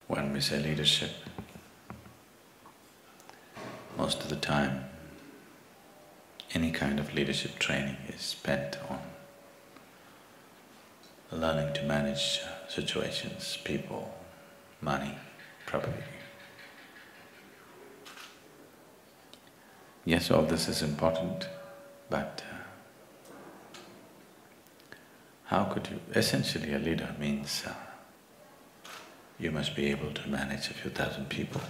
When we say leadership, most of the time, any kind of leadership training is spent on learning to manage situations, people, money, property. Yes, all this is important, but how could you… Essentially, a leader means you must be able to manage a few thousand people.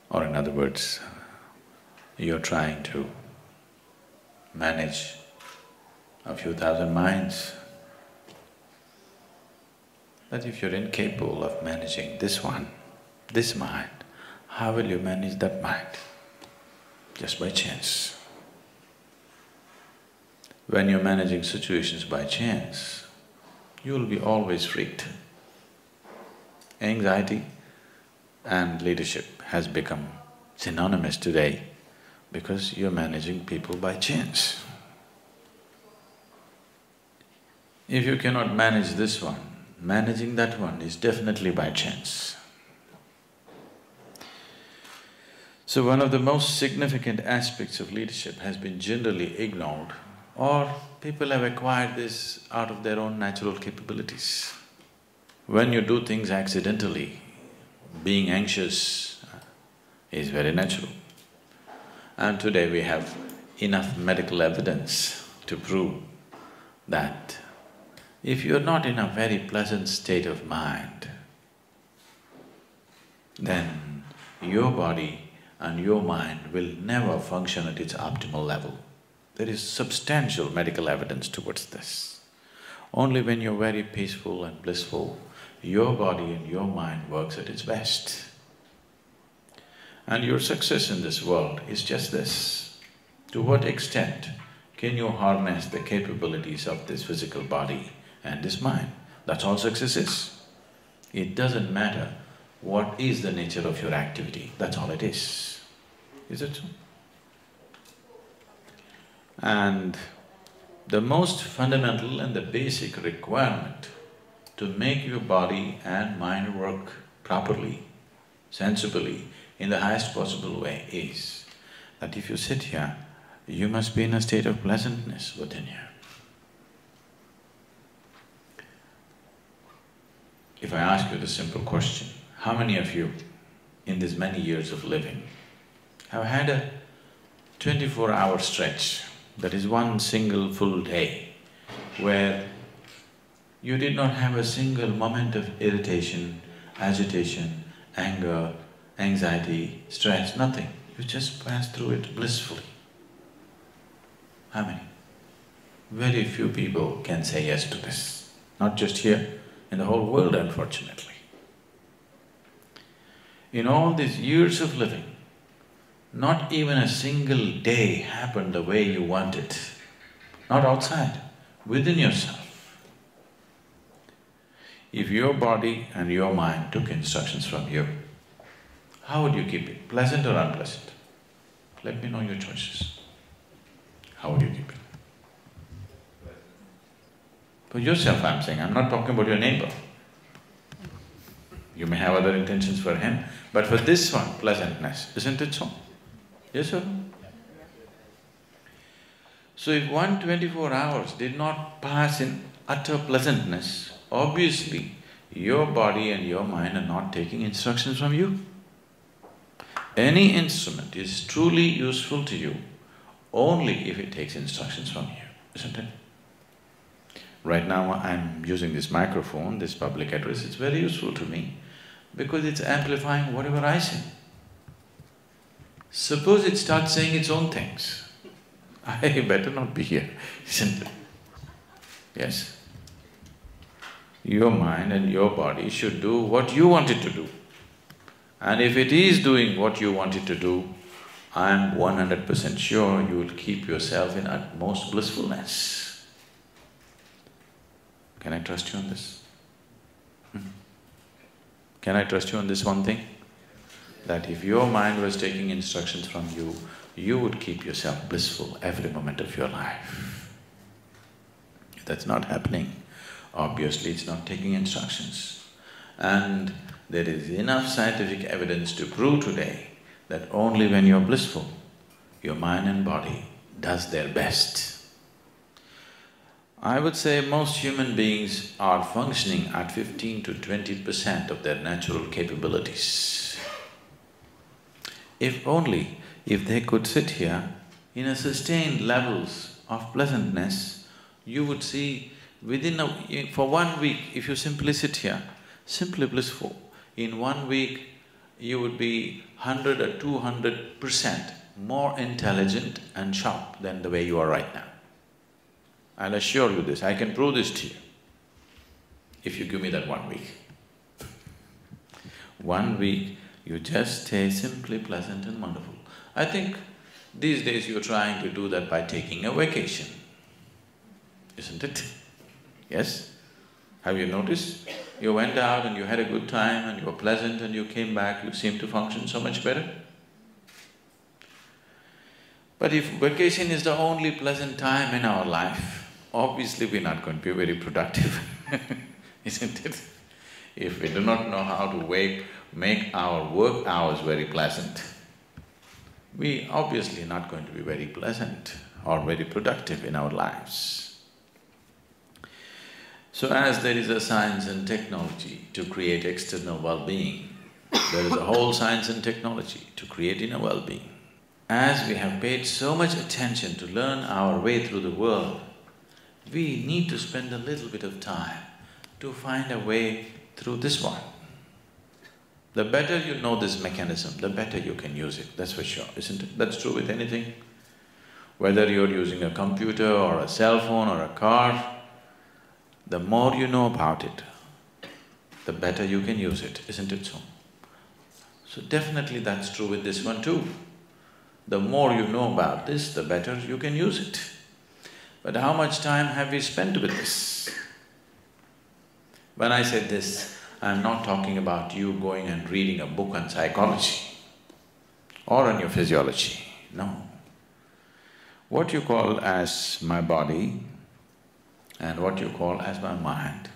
Or in other words, you're trying to manage a few thousand minds. But if you're incapable of managing this one, this mind, how will you manage that mind? Just by chance. When you're managing situations by chance, you'll be always freaked. Anxiety and leadership has become synonymous today because you're managing people by chance. If you cannot manage this one, managing that one is definitely by chance. So one of the most significant aspects of leadership has been generally ignored, or people have acquired this out of their own natural capabilities. When you do things accidentally, being anxious is very natural. And today we have enough medical evidence to prove that if you're not in a very pleasant state of mind, then your body and your mind will never function at its optimal level. There is substantial medical evidence towards this. Only when you're very peaceful and blissful, your body and your mind works at its best. And your success in this world is just this. To what extent can you harness the capabilities of this physical body and this mind? That's all success is. It doesn't matter what is the nature of your activity, that's all it is. Is it so? And the most fundamental and the basic requirement to make your body and mind work properly, sensibly, in the highest possible way is that if you sit here, you must be in a state of pleasantness within you. If I ask you the simple question, how many of you in these many years of living have had a 24-hour stretch, that is one single full day, where you did not have a single moment of irritation, agitation, anger, anxiety, stress, nothing. You just passed through it blissfully. How many? Very few people can say yes to this. Not just here, in the whole world, unfortunately. In all these years of living, not even a single day happened the way you want it. Not outside, within yourself. If your body and your mind took instructions from you, how would you keep it? Pleasant or unpleasant? Let me know your choices. How would you keep it? For yourself, I'm saying, I'm not talking about your neighbor. You may have other intentions for him, but for this one, pleasantness, isn't it so? Yes or no? So if 124 hours did not pass in utter pleasantness, obviously your body and your mind are not taking instructions from you. Any instrument is truly useful to you only if it takes instructions from you, isn't it? Right now I'm using this microphone, this public address, it's very useful to me because it's amplifying whatever I say. Suppose it starts saying its own things, I better not be here, isn't it? Yes? Your mind and your body should do what you want it to do. And if it is doing what you want it to do, I'm 100% sure you will keep yourself in utmost blissfulness. Can I trust you on this? Can I trust you on this one thing? That if your mind was taking instructions from you, you would keep yourself blissful every moment of your life. If that's not happening, Obviously, it's not taking instructions. And there is enough scientific evidence to prove today that only when you're blissful, your mind and body does their best. I would say most human beings are functioning at 15 to 20% of their natural capabilities. If they could sit here in a sustained levels of pleasantness, you would see for 1 week, if you simply sit here, simply blissful, in 1 week you would be 100 or 200% more intelligent and sharp than the way you are right now. I'll assure you this, I can prove this to you, if you give me that 1 week. 1 week, you just stay simply pleasant and wonderful. I think these days you're trying to do that by taking a vacation, isn't it? Yes? Have you noticed? You went out and you had a good time and you were pleasant and you came back, you seem to function so much better. But if vacation is the only pleasant time in our life, obviously we're not going to be very productive, isn't it? If we do not know how to make our work hours very pleasant, we obviously not going to be very pleasant or very productive in our lives. So as there is a science and technology to create external well-being, there is a whole science and technology to create inner well-being. As we have paid so much attention to learn our way through the world, we need to spend a little bit of time to find a way through this one. The better you know this mechanism, the better you can use it, that's for sure, isn't it? That's true with anything. Whether you're using a computer or a cell phone or a car, the more you know about it, the better you can use it, isn't it so? So definitely that's true with this one too. The more you know about this, the better you can use it. But how much time have we spent with this? When I say this, I'm not talking about you going and reading a book on psychology or on your physiology, no. What you call as my body and what you call as my mind,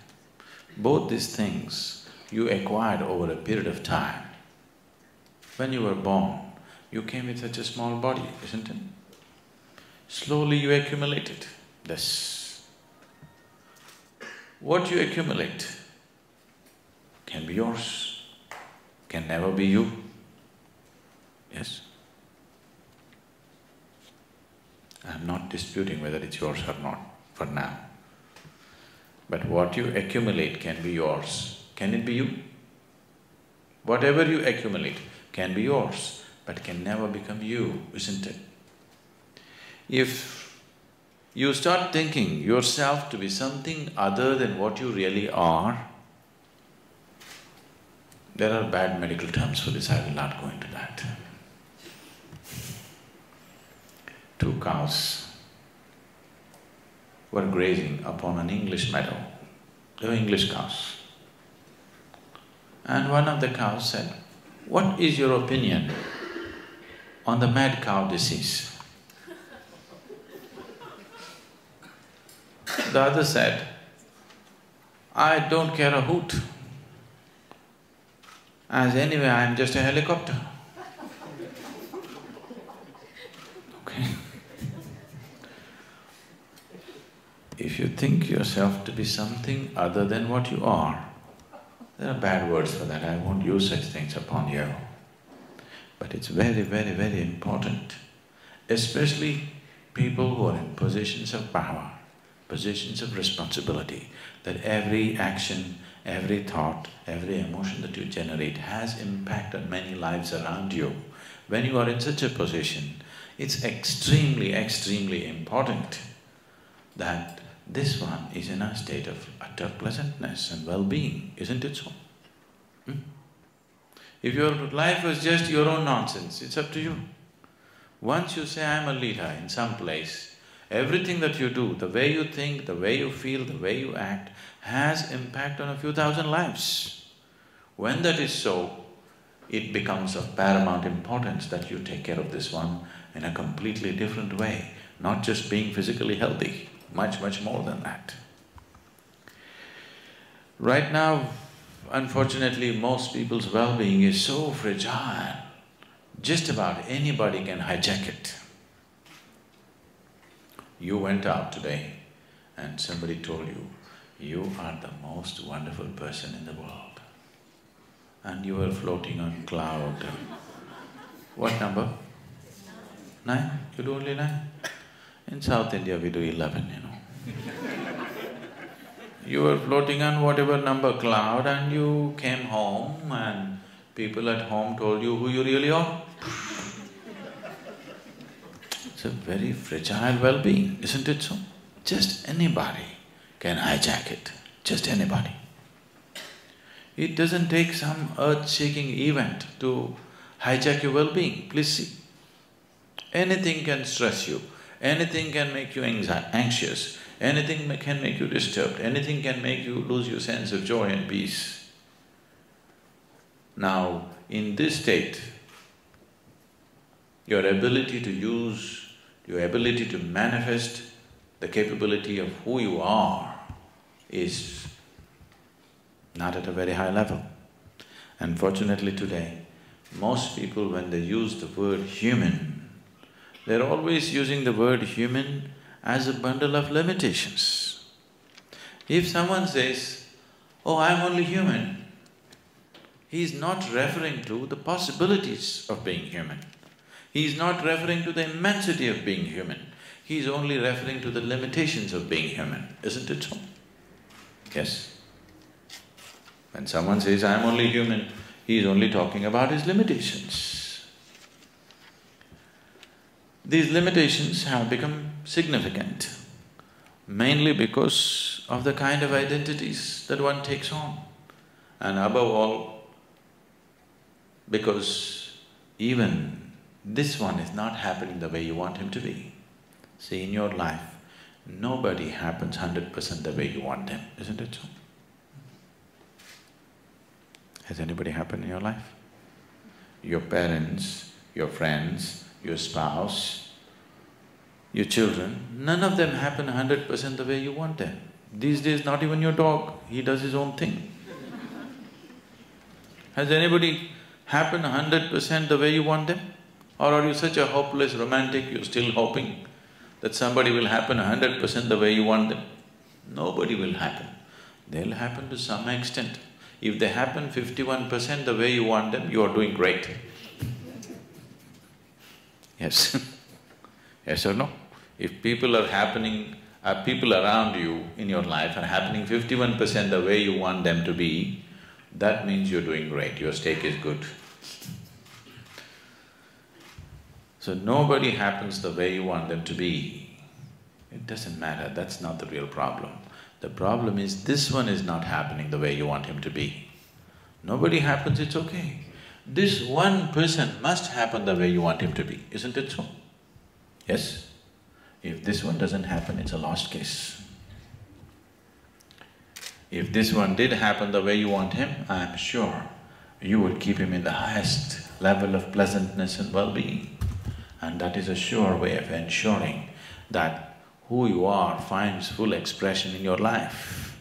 both these things you acquired over a period of time. When you were born, you came with such a small body, isn't it? Slowly you accumulated this. What you accumulate can be yours, can never be you, yes? I'm not disputing whether it's yours or not for now. But what you accumulate can be yours. Can it be you? Whatever you accumulate can be yours, but can never become you, isn't it? If you start thinking yourself to be something other than what you really are, there are bad medical terms for this, I will not go into that. 2 cows were grazing upon an English meadow. They were English cows. And one of the cows said, "What is your opinion on the mad cow disease?" The other said, "I don't care a hoot, as anyway I'm just a helicopter." Okay. If you think yourself to be something other than what you are, there are bad words for that, I won't use such things upon you. But it's very, very, very important, especially people who are in positions of power, positions of responsibility, that every action, every thought, every emotion that you generate has impact on many lives around you. When you are in such a position, it's extremely, extremely important that this one is in a state of utter pleasantness and well-being, isn't it so? If your life was just your own nonsense, it's up to you. Once you say, I'm a leader in some place, everything that you do, the way you think, the way you feel, the way you act, has impact on a few thousand lives. When that is so, it becomes of paramount importance that you take care of this one in a completely different way, not just being physically healthy, much, much more than that. Right now, unfortunately, most people's well-being is so fragile, just about anybody can hijack it. You went out today and somebody told you, you are the most wonderful person in the world. And you were floating on cloud. What number? 9? You do only 9? In South India we do 11, you know. You were floating on whatever number cloud and you came home and people at home told you who you really are. It's a very fragile well-being, isn't it so? Just anybody can hijack it, just anybody. It doesn't take some earth-shaking event to hijack your well-being, please see. Anything can stress you, anything can make you anxious, anything can make you disturbed, anything can make you lose your sense of joy and peace. Now, in this state, your ability to use, your ability to manifest the capability of who you are is not at a very high level. Unfortunately today, most people when they use the word human, they're always using the word human as a bundle of limitations. If someone says, oh, I'm only human, he's not referring to the possibilities of being human. He's not referring to the immensity of being human. He's only referring to the limitations of being human, isn't it so? Yes. When someone says, I'm only human, he is only talking about his limitations. These limitations have become significant, mainly because of the kind of identities that one takes on, and above all, because even this one is not happening the way you want him to be. See, in your life, nobody happens 100% the way you want them, isn't it so? Has anybody happened in your life? Your parents, your friends, your spouse, your children, none of them happen 100% the way you want them. These days, not even your dog, he does his own thing. Has anybody happened 100% the way you want them? Or are you such a hopeless romantic, you're still hoping that somebody will happen 100% the way you want them? Nobody will happen. They'll happen to some extent. If they happen 51% the way you want them, you are doing great. Yes. Yes or no? If people people around you in your life are happening 51% the way you want them to be, that means you're doing great, your stake is good. So nobody happens the way you want them to be. It doesn't matter, that's not the real problem. The problem is this one is not happening the way you want him to be. Nobody happens, it's okay. This one person must happen the way you want him to be, isn't it so? Yes? If this one doesn't happen, it's a lost case. If this one did happen the way you want him, I'm sure you would keep him in the highest level of pleasantness and well-being. And that is a sure way of ensuring that who you are finds full expression in your life.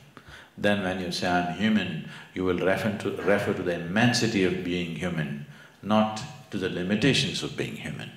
Then when you say, I'm human, you will refer to the immensity of being human, not to the limitations of being human.